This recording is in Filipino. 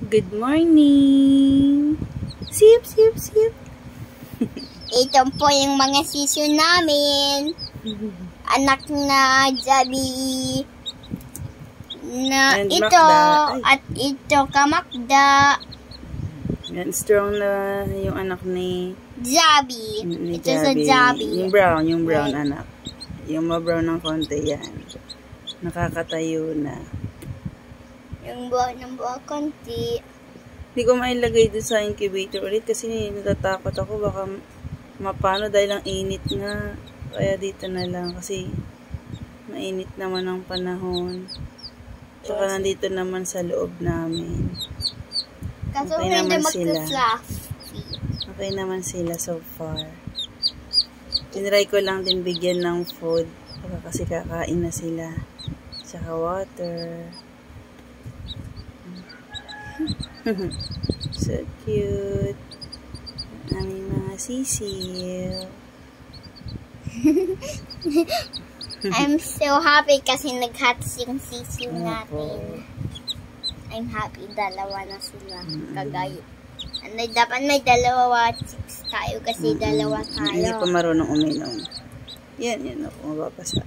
Good morning! Sip, sip, sip! Ito po yung mga sisyo namin. Anak na Jabi na And ito Makda. at ito kamakda. Yan, strong na yung anak ni Jabi. ni Ito sa Jabi. Yung brown Right. anak. Yung ma-brown ng konti yan. Nakakatayo na. Yung buwan ng buwan konti. Hindi ko mailagay doon sa incubator ulit kasi natatakot ako baka mapano dahil ang init nga. Kaya dito na lang kasi mainit naman ang panahon. Tsaka nandito naman sa loob namin. Kaso Okay hindi naman sila. magka-fluffy. Okay naman sila so far. Tinry ko lang din bigyan ng food. Baka kasi kakain na sila. Tsaka water. So cute. Aming mga sisil. I'm so happy kasi nag-hatch yung sisyo natin. I'm happy, dalawa na sila. Kagaya. Ano, dapat may dalawa chicks tayo kasi dalawa tayo. Hindi pa marunong uminom. Yan ako, mababasa.